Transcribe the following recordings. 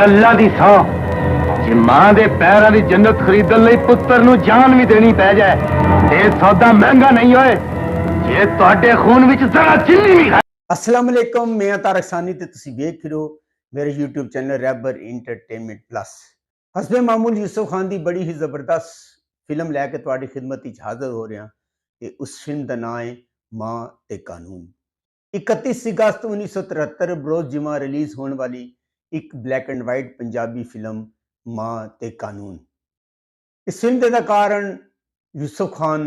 अल्लाह दी सौ जे मां दे पैरां दी जन्नत खरीदण लई पुत्तर नूं जान भी देनी पै जाए ते सौदा महंगा नहीं होए जे तुहाडे खून विच जरा चिन्नी भी है। अस्सलाम वालेकुम, मैं तारक सानी ते तुसीं वेख रहे हो मेरे YouTube channel Raibar entertainment plus. हसबे मामूल यूसुफ खान की बड़ी ही जबरदस्त फिल्म लैके तुहाडी खिदमत विच हाज़र हो रहा ते उस फिल्म का नाम है मां ते कानून। 31 अगस्त 1973 बरोज जिमा रिलीज होने वाली एक black and white Punjabi film मां ते कानून। इस फिल्म के कारण यूसुफ खान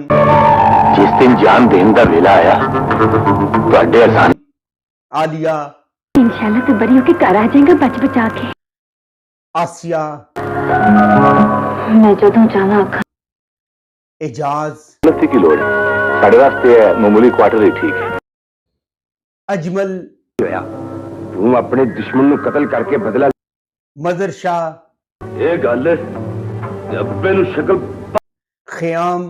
जिस दिन जान देने का वेला आया तुहाडे आसान आलिया इंशाल्लाह तो बड़ी होके घर आ जाएगा बच बचा के। आसिया मैं जदों जाना आखा एजाज की लोड़ है साढ़े वास्ते मामूली क्वार्टर ही ठीक है। अजमल तू अपने दुश्मन नूं कत्ल करके बदला मजर शाह ये गल अब्बे नूं शक्ल खयाम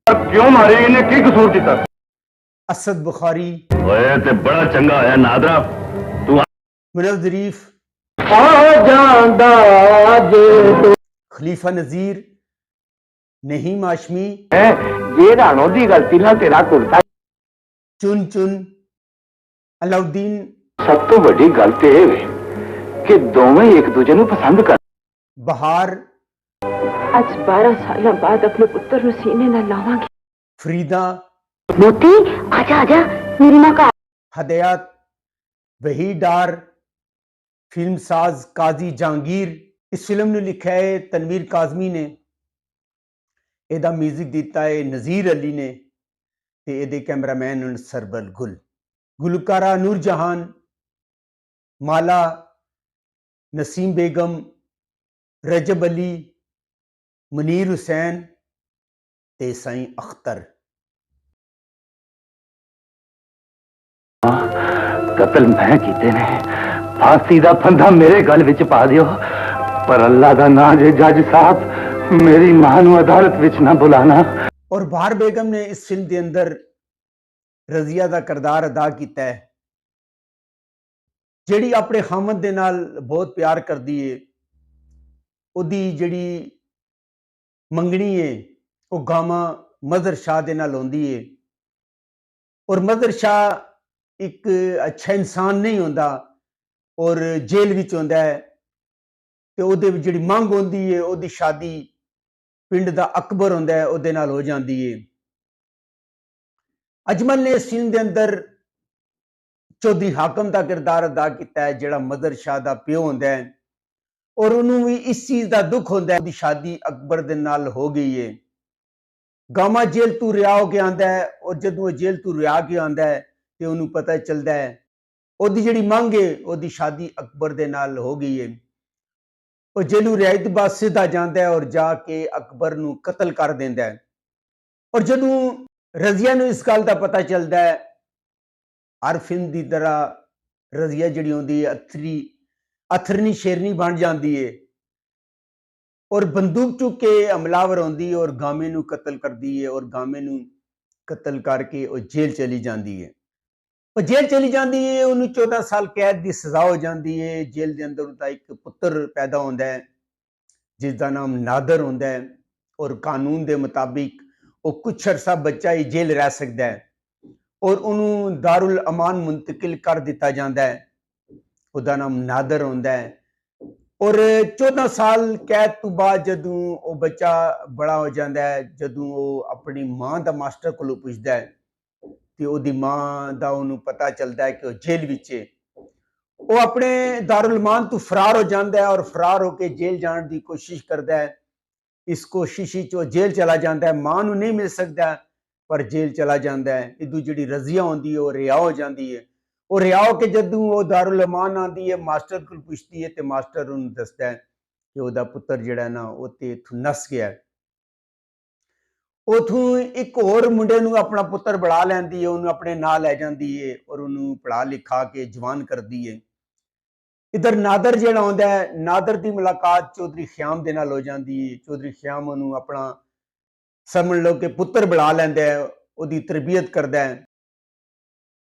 क्यों मारे इन्हें की कसूर किया? असद बुखारी ओए ते बड़ा चंगा है नादरा तू मुनव्वर ज़रीफ खलीफा नजीर नहीम हाशमी ये राणो दी गलती ना तेरा कुर्ता चुन चुन अलाउद्दीन सब तो बड़ी गल ते एह वे कि दोवें एक दूजे नूं पसंद कर। बहार आज 12 साल बाद अपने पुत्र नु सीने न लावांगी। फरीदा मोती आजा आजा मेरी मां का हदयात वही डार फिल्म साज काजी जहांगीर। इस फिल्म ने लिखा है तनवीर काजमी ने, एदा म्यूजिक दिता है नज़ीर अली ने ते एदे कैमरामैन सरबल गुल। गुलकारा नूर जहान माला नसीम बेगम रजब अली मुनीर हुसैन ते साईं अख्तर। कत्ल मैं कीते ने फांसी दा फंदा मेरे गल विच पा दियो पर अल्लाह दा नाम जे जज साहब मेरी मां नूं अदालत विच ना बुलाना। और बहार बेगम ने इस फिल्म के अंदर रजिया का किरदार अदा किया है जिहड़ी अपने खामद दे नाल बहुत प्यार करदी है। उहदी जिहड़ी मंगनी है वो गामा मजर शाह दे नाल होंदी है और मजर शाह एक अच्छा इंसान नहीं होंदा और जेल विच होंदा है ते उहदे विच जिहड़ी मंग होंदी है उहदी शादी पिंड दा अकबर होंदा है उहदे नाल हो जांदी है। अजमल ने इस फिल्म के अंदर चौधरी हाकम का किरदार अदा किया है जिहड़ा मदर शाह का प्यो होंदा है और उन्होंने भी इस चीज का दुख होंदा है। शादी अकबर दे नाल हो गई है। गामा जेल तू रिहा होके आंदा है और जदों वो जेल तू रिहा के आंदा है ते उन्होंने पता चलता है उहदी जिहड़ी मंग है उहदी शादी अकबर दे नाल हो गई है। वो जेलू रिहाई तो बाद सीधा जाता है और जाके अकबर नूं कतल कर देंदा है। और जदों रजिया नूं इस गल का पता चलता है हर फिल्म की तरह रजिया जिहड़ी होंदी है अथरनी शेरनी बन जाती है और बंदूक चुक के हमलावर होंदी है और गामे नूं कतल करती है और गामे नूं कतल करके वो जेल चली जाती है। वो जेल चली जाती है उन्हें 14 साल कैद की सजा हो जाती है। जेल के अंदर उसका एक पुत्र पैदा होता है जिसका नाम नादर होता है और कानून के मुताबिक वो कुछ अरसा बच्चा ही जेल रह सकता है और उन्होंने दारुल अमान मुंतकिल कर दिता जाता है। उसका नाम नादर होता है और 14 साल कैद तो बाद जदों वो बच्चा बड़ा हो जाता है जदों वो अपनी मां का मास्टर को पूछता है तो उसकी मां का उन्होंने पता चलता है कि वो जेल विच है। वो अपने दारुल अमान तो फरार हो जाता है और फरार होकर जेल जाने की कोशिश करता है। इस कोशिश वो जेल चला जाता है, मां नूं नहीं मिल सकता पर जेल चला जाता है। इदू जिहड़ी रजिया होंदी है वो रिहा हो जाती है। वो रिहा होके जदों वो दारुल अमान आती है मास्टर को पूछती है तो मास्टर उन्हें दसदा है कि उसका पुत्र जिहड़ा ना वो ते इत्थों नस गया है। उथों एक होर मुंडे नूं अपना पुत्र बड़ा लैंदी है, उन्होंने अपने नाल लै जांदी है और उन्होंने पढ़ा लिखा के जवान करती है। इधर नादर जिहड़ा होंदा है नादर की मुलाकात चौधरी ख्याम दे नाल हो जाती है। चौधरी ख्याम उन्होंने अपना समझ लो कि पुत्र बना लैंदा है, उसकी तरबियत करता है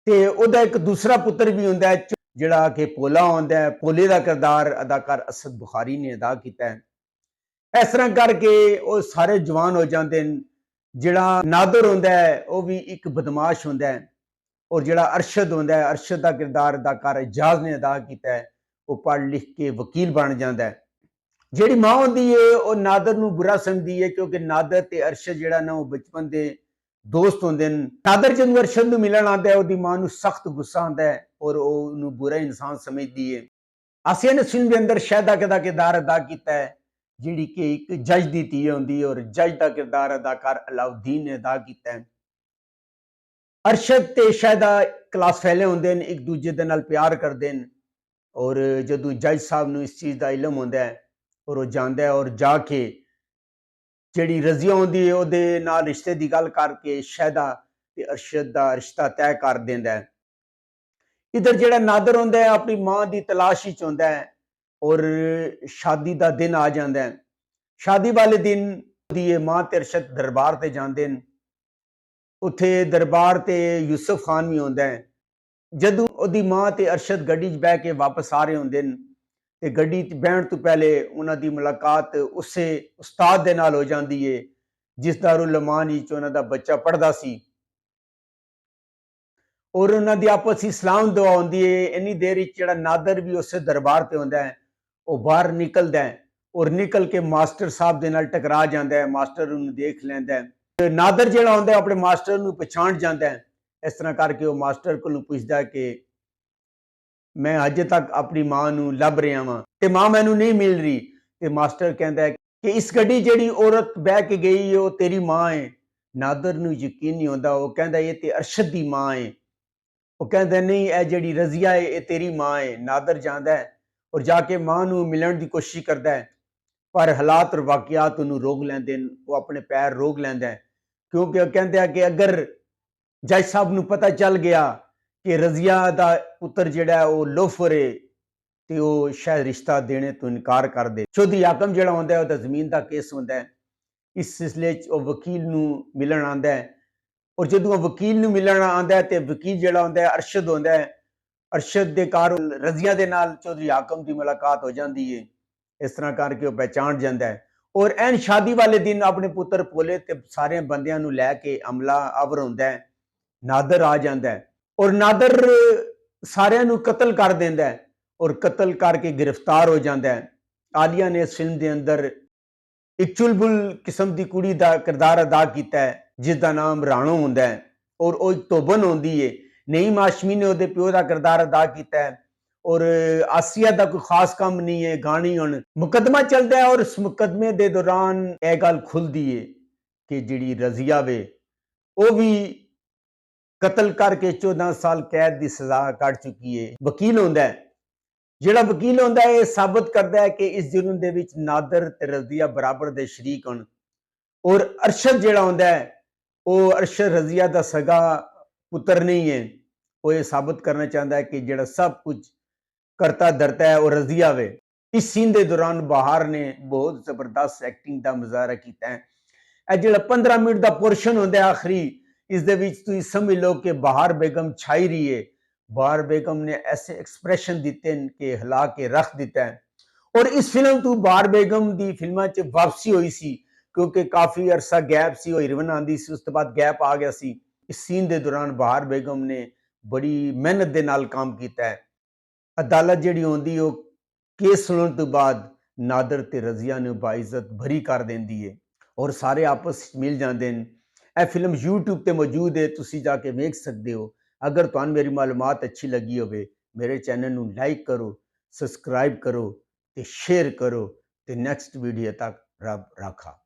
ते ओहदा एक दूसरा पुत्र भी होंदा है ਜਿਹੜਾ ਕਿ ਭੋਲਾ ਆਉਂਦਾ ਹੈ, ਭੋਲੇ ਦਾ ਕਿਰਦਾਰ ਅਦਾਕਾਰ ਅਸਦ ਬੁਖਾਰੀ ਨੇ ਅਦਾ ਕੀਤਾ ਹੈ। ਇਸ ਤਰ੍ਹਾਂ ਕਰਕੇ ਉਹ ਸਾਰੇ ਜਵਾਨ ਹੋ ਜਾਂਦੇ ਨੇ। ਜਿਹੜਾ ਨਾਦਰ ਹੁੰਦਾ ਹੈ ਉਹ ਵੀ ਇੱਕ ਬਦਮਾਸ਼ ਹੁੰਦਾ ਹੈ, ਔਰ ਜਿਹੜਾ ਅਰਸ਼ਦ ਹੁੰਦਾ ਹੈ, ਅਰਸ਼ਦ ਦਾ ਕਿਰਦਾਰ ਅਦਾਕਾਰ ਇਜਾਜ਼ ਨੇ ਅਦਾ ਕੀਤਾ ਹੈ, ਉਹ ਪੜ੍ਹ ਲਿਖ ਕੇ ਵਕੀਲ ਬਣ ਜਾਂਦਾ ਹੈ। ਜਿਹੜੀ ਮਾਂ ਹੁੰਦੀ ਹੈ ਉਹ ਨਾਦਰ ਨੂੰ ਬੁਰਾ ਸਮਝਦੀ ਹੈ, ਕਿਉਂਕਿ ਨਾਦਰ ਤੇ ਅਰਸ਼ਦ ਜਿਹੜਾ ਨਾ ਉਹ ਬਚਪਨ ਦੇ ਦੋਸਤ ਹੁੰਦੇ ਨੇ। ਨਾਦਰ ਜਦੋਂ ਅਰਸ਼ਦ ਨੂੰ ਮਿਲਣ ਆਉਂਦਾ ਹੈ, ਉਹਦੀ ਮਾਂ ਨੂੰ ਸਖਤ ਗੁੱਸਾ ਆਉਂਦਾ ਹੈ ਔਰ ਉਹ ਉਹਨੂੰ ਬੁਰਾ ਇਨਸਾਨ ਸਮਝਦੀ ਹੈ। ਆਸੀਆ ਨੇ ਫਿਲਮ ਦੇ ਅੰਦਰ ਸ਼ਹਿਦਾ ਦਾ ਕਿਰਦਾਰ ਅਦਾ ਕੀਤਾ ਹੈ, ਜਿਹੜੀ ਕਿ ਇੱਕ ਜੱਜ ਦੀ ਧੀ ਹੁੰਦੀ ਹੈ, ਔਰ ਜੱਜ ਦਾ ਕਿਰਦਾਰ ਅਦਾਕਾਰ ਅਲਾਉਦੀਨ ਨੇ ਅਦਾ ਕੀਤਾ ਹੈ। ਅਰਸ਼ਦ ਤੇ ਸ਼ਹਿਦਾ ਕਲਾਸ ਫੈਲੇ ਹੁੰਦੇ ਨੇ, ਇੱਕ ਦੂਜੇ ਦੇ ਨਾਲ ਪਿਆਰ ਕਰਦੇ ਨੇ, ਔਰ ਜਦੋਂ ਜੱਜ ਸਾਹਿਬ ਨੂੰ ਇਸ ਚੀਜ਼ ਦਾ ਇਲਮ ਹੁੰਦਾ ਹੈ ਔਰ ਉਹ ਜਾਂਦਾ ਹੈ ਔਰ ਜਾ ਕੇ ਜਿਹੜੀ ਰਜ਼ੀਆ ਹੁੰਦੀ ਹੈ ਉਹਦੇ ਨਾਲ ਰਿਸ਼ਤੇ ਦੀ ਗੱਲ ਕਰਕੇ ਸ਼ਹਿਦਾ ਤੇ ਅਰਸ਼ਦ ਦਾ ਰਿਸ਼ਤਾ ਤੈਅ ਕਰ ਦਿੰਦਾ ਹੈ। ਇਧਰ ਜਿਹੜਾ ਨਾਦਰ ਹੁੰਦਾ ਹੈ ਆਪਣੀ ਮਾਂ ਦੀ ਤਲਾਸ਼ ਵਿੱਚ ਹੁੰਦਾ ਹੈ ਔਰ ਸ਼ਾਦੀ ਦਾ ਦਿਨ ਆ ਜਾਂਦਾ ਹੈ। ਸ਼ਾਦੀ ਵਾਲੇ ਦਿਨ ਦੀ ਮਾਂ ਤੇ ਅਰਸ਼ਦ ਦਰਬਾਰ ਤੇ ਜਾਂਦੇ ਨੇ। ਉੱਥੇ ਦਰਬਾਰ ਤੇ ਯੂਸਫ ਖਾਨ ਵੀ ਹੁੰਦਾ ਹੈ। ਜਦੋਂ ਉਹਦੀ ਮਾਂ ਤੇ ਅਰਸ਼ਦ ਗੱਡੀ 'ਚ ਬਹਿ ਕੇ ਵਾਪਸ ਆ ਰਹੇ ਹੁੰਦੇ ਨੇ ਤੇ ਗੱਡੀ 'ਚ ਬਹਿਣ ਤੋਂ ਪਹਿਲੇ ਉਹਨਾਂ ਦੀ ਮੁਲਾਕਾਤ ਉਸੇ ਉਸਤਾਦ ਦੇ ਨਾਲ ਹੋ ਜਾਂਦੀ ਹੈ ਜਿਸ ਦਾਰੁਲ ਅਮਾਨ ਵਿੱਚ ਉਹਨਾਂ ਦਾ ਬੱਚਾ ਪੜ੍ਹਦਾ ਸੀ, ਔਰ ਉਹਨਾਂ ਦੀ ਆਪਸ ਵਿੱਚ ਸਲਾਮ ਦੁਆ ਹੁੰਦੀ ਹੈ। ਇੰਨੀ ਦੇਰ ਵਿੱਚ ਜਿਹੜਾ ਨਾਦਰ ਵੀ ਉਸੇ ਦਰਬਾਰ ਤੇ ਹੁੰਦਾ ਹੈ, ਉਹ ਬਾਹਰ ਨਿਕਲਦਾ ਹੈ ਔਰ ਨਿਕਲ ਕੇ ਮਾਸਟਰ ਸਾਹਿਬ ਦੇ ਨਾਲ ਟਕਰਾ ਜਾਂਦਾ ਹੈ। ਮਾਸਟਰ ਉਹਨੂੰ ਦੇਖ ਲੈਂਦਾ ਹੈ। ਨਾਦਰ ਜਿਹੜਾ ਹੁੰਦਾ ਆਪਣੇ ਮਾਸਟਰ ਨੂੰ ਪਛਾਣ ਜਾਂਦਾ ਹੈ। ਇਸ ਤਰ੍ਹਾਂ ਕਰਕੇ ਉਹ ਮਾਸਟਰ ਕੋਲੋਂ ਪੁੱਛਦਾ ਕਿ ਮੈਂ ਅਜੇ ਤੱਕ ਆਪਣੀ ਮਾਂ ਨੂੰ ਲੱਭ ਰਿਹਾ ਵਾਂ ਤੇ ਮਾਂ ਮੈਨੂੰ ਨਹੀਂ ਮਿਲ ਰਹੀ। ਤੇ ਮਾਸਟਰ ਕਹਿੰਦਾ ਕਿ ਇਸ ਗੱਡੀ ਜਿਹੜੀ ਔਰਤ ਬਹਿ ਕੇ ਗਈ ਹੈ ਉਹ ਤੇਰੀ ਮਾਂ ਹੈ। ਨਾਦਰ ਨੂੰ ਯਕੀਨ ਨਹੀਂ ਹੁੰਦਾ। ਉਹ ਕਹਿੰਦਾ ਇਹ ਤੇ ਅਰਸ਼ਦ ਦੀ ਮਾਂ ਹੈ। ਉਹ ਕਹਿੰਦਾ ਨਹੀਂ, ਇਹ ਜਿਹੜੀ ਰਜ਼ੀਆ ਹੈ ਇਹ ਤੇਰੀ ਮਾਂ ਹੈ। ਨਾਦਰ ਜਾਂਦਾ ਹੈ ਔਰ ਜਾ ਕੇ ਮਾਂ ਨੂੰ ਮਿਲਣ ਦੀ ਕੋਸ਼ਿਸ਼ ਕਰਦਾ ਹੈ, ਪਰ ਹਾਲਾਤ ਔਰ ਵਾਕਿਆਤ ਉਹਨੂੰ ਰੋਕ ਲੈਂਦੇ ਨੇ। ਉਹ ਆਪਣੇ ਪੈਰ ਰੋਕ ਲੈਂਦਾ ਹੈ, ਕਿਉਂਕਿ ਉਹ ਕਹਿੰਦਾ ਕਿ ਅਗਰ ਜੱਜ ਸਾਹਿਬ ਨੂੰ ਪਤਾ ਚੱਲ ਗਿਆ ਕਿ ਰਜ਼ੀਆ ਦਾ ਪੁੱਤਰ ਜਿਹੜਾ ਉਹ ਲੋਫਰ ਹੈ ਤੇ ਉਹ ਸ਼ਾਇਦ ਰਿਸ਼ਤਾ ਦੇਣੇ ਤੋਂ ਇਨਕਾਰ ਕਰ ਦੇ। ਚੌਧਰੀ ਹਾਕਮ ਜਿਹੜਾ ਹੁੰਦਾ ਉਹਦਾ ਜ਼ਮੀਨ ਦਾ ਕੇਸ ਹੁੰਦਾ ਹੈ। ਇਸ ਸਿਲਸਿਲੇ 'ਚ ਉਹ ਵਕੀਲ ਨੂੰ ਮਿਲਣ ਆਉਂਦਾ ਹੈ, ਔਰ ਜਦੋਂ ਉਹ ਵਕੀਲ ਨੂੰ ਮਿਲਣ ਆਉਂਦਾ ਹੈ ਤੇ ਵਕੀਲ ਜਿਹੜਾ ਹੁੰਦਾ ਹੈ ਅਰਸ਼ਦ ਹੁੰਦਾ ਹੈ। ਅਰਸ਼ਦ ਦੇ ਘਰ ਰਜ਼ੀਆ ਦੇ ਨਾਲ ਚੌਧਰੀ ਹਾਕਮ ਦੀ ਮੁਲਾਕਾਤ ਹੋ ਜਾਂਦੀ ਹੈ। ਇਸ ਤਰ੍ਹਾਂ ਕਰਕੇ ਉਹ ਪਹਿਚਾਣ ਜਾਂਦਾ ਹੈ ਔਰ ਐਨ ਸ਼ਾਦੀ ਵਾਲੇ ਦਿਨ ਆਪਣੇ ਪੁੱਤਰ ਭੋਲੇ ਤੇ ਸਾਰੇ ਬੰਦਿਆਂ ਨੂੰ ਲੈ ਕੇ ਅਮਲਾ ਆਵਰ ਹੁੰਦਾ ਹੈ। ਨਾਦਰ ਆ ਜਾਂਦਾ ਹੈ ਔਰ ਨਾਦਰ ਸਾਰਿਆਂ ਨੂੰ ਕਤਲ ਕਰ ਦਿੰਦਾ ਹੈ ਔਰ ਕਤਲ ਕਰਕੇ ਗ੍ਰਿਫਤਾਰ ਹੋ ਜਾਂਦਾ ਹੈ। ਆਲੀਆ ਨੇ ਇਸ ਫਿਲਮ ਦੇ ਅੰਦਰ ਇੱਕ ਚੁਲਬੁਲ ਕਿਸਮ ਦੀ ਕੁੜੀ ਦਾ ਕਿਰਦਾਰ ਅਦਾ ਕੀਤਾ ਹੈ ਜਿਸ ਦਾ ਨਾਮ ਰਾਣੋ ਹੁੰਦਾ ਹੈ ਔਰ ਉਹ ਇੱਕ ਤੋਬਨ ਹੁੰਦੀ ਹੈ। ਨਈਮ ਹਾਸ਼ਮੀ ਨੇ ਉਹਦੇ ਪਿਓ ਦਾ ਕਿਰਦਾਰ ਅਦਾ ਕੀਤਾ ਹੈ ਔਰ ਆਸੀਆ ਦਾ ਕੋਈ ਖਾਸ ਕੰਮ ਨਹੀਂ ਹੈ। ਗਾਣੀ ਹੁਣ ਮੁਕੱਦਮਾ ਚੱਲਦਾ ਹੈ ਔਰ ਉਸ ਮੁਕੱਦਮੇ ਦੇ ਦੌਰਾਨ ਇਹ ਗੱਲ ਖੁੱਲਦੀ ਹੈ ਕਿ ਜਿਹੜੀ ਰਜ਼ੀਆ ਵੇ ਉਹ ਵੀ ਕਤਲ ਕਰਕੇ 14 ਸਾਲ ਕੈਦ ਦੀ ਸਜ਼ਾ ਕੱਟ ਚੁੱਕੀ ਹੈ। ਵਕੀਲ ਹੁੰਦਾ ਹੈ, ਜਿਹੜਾ ਵਕੀਲ ਹੁੰਦਾ ਹੈ ਇਹ ਸਾਬਤ ਕਰਦਾ ਹੈ ਕਿ ਇਸ ਜੁਰਮ ਦੇ ਵਿੱਚ ਨਾਦਰ ਤੇ ਰਜ਼ੀਆ ਬਰਾਬਰ ਦੇ ਸ਼ਰੀਕ ਹਨ। ਔਰ ਅਰਸ਼ਦ ਜਿਹੜਾ ਹੁੰਦਾ ਹੈ ਉਹ ਅਰਸ਼ਦ ਰਜ਼ੀਆ ਦਾ ਸਗਾ ਪੁੱਤਰ ਨਹੀਂ ਹੈ। ਉਹ ਇਹ ਸਾਬਤ ਕਰਨਾ ਚਾਹੁੰਦਾ ਹੈ ਕਿ ਜਿਹੜਾ ਸਭ ਕੁਝ ਕਰਤਾ ਧਰਤਾ ਹੈ ਉਹ ਰਜ਼ੀਆ ਵੇ। ਇਸ ਸੀਨ ਦੇ ਦੌਰਾਨ ਬਹਾਰ ਨੇ ਬਹੁਤ ਜ਼ਬਰਦਸਤ ਐਕਟਿੰਗ ਦਾ ਮੁਜ਼ਾਹਰਾ ਕੀਤਾ ਹੈ। ਇਹ ਜਿਹੜਾ 15 ਮਿੰਟ ਦਾ ਪੋਰਸ਼ਨ ਹੁੰਦਾ ਹੈ ਆਖਰੀ, ਇਸ ਦੇ ਵਿੱਚ ਤੁਸੀਂ ਸਮਝ ਲਓ ਕਿ ਬਹਾਰ ਬੇਗਮ ਛਾਈ ਰਹੀ ਹੈ। ਬਹਾਰ ਬੇਗਮ ਨੇ ਐਸੇ ਐਕਸਪ੍ਰੈਸ਼ਨ ਦਿੱਤੇ ਨੇ ਕਿ ਹਿਲਾ ਕੇ ਰੱਖ ਦਿੱਤਾ ਹੈ। ਔਰ ਇਸ ਫਿਲਮ ਤੋਂ ਬਹਾਰ ਬੇਗਮ ਦੀ ਫਿਲਮਾਂ 'ਚ ਵਾਪਸੀ ਹੋਈ ਸੀ, ਕਿਉਂਕਿ ਕਾਫੀ ਅਰਸਾ ਗੈਪ ਸੀ। ਉਹ ਹੀਰੋਇਨ ਆਂਦੀ ਸੀ, ਉਸ ਤੋਂ ਬਾਅਦ ਗੈਪ ਆ ਗਿਆ ਸੀ। ਇਸ ਸੀਨ ਦੇ ਦੌਰਾਨ ਬਹਾਰ ਬੇਗਮ ਨੇ ਬੜੀ ਮਿਹਨਤ ਦੇ ਨਾਲ ਕੰਮ ਕੀਤਾ ਹੈ। ਅਦਾਲਤ ਜਿਹੜੀ ਹੁੰਦੀ ਉਹ ਕੇਸ ਸੁਣਨ ਤੋਂ ਬਾਅਦ ਨਾਦਰ ਤੇ ਰਜ਼ੀਆ ਨੂੰ ਬਾਇਜ਼ਤ ਭਰੀ ਕਰ ਦਿੰਦੀ ਹੈ ਔਰ ਸਾਰੇ ਆਪਸ ਵਿੱਚ ਮਿਲ ਜਾਂਦੇ ਨੇ। ਇਹ ਫਿਲਮ YouTube ਤੇ ਮੌਜੂਦ ਹੈ, ਤੁਸੀਂ ਜਾ ਕੇ ਵੇਖ ਸਕਦੇ ਹੋ। ਅਗਰ ਤੁਹਾਨੂੰ ਮੇਰੀ ਮਾਲੂਮਾਤ ਅੱਛੀ ਲੱਗੀ ਹੋਵੇ, ਮੇਰੇ ਚੈਨਲ ਨੂੰ ਲਾਈਕ ਕਰੋ, ਸਬਸਕ੍ਰਾਈਬ ਕਰੋ ਤੇ ਸ਼ੇਅਰ ਕਰੋ ਤੇ ਨੈਕਸਟ ਵੀਡੀਓ ਤੱਕ ਰੱਬ ਰਾਖਾ।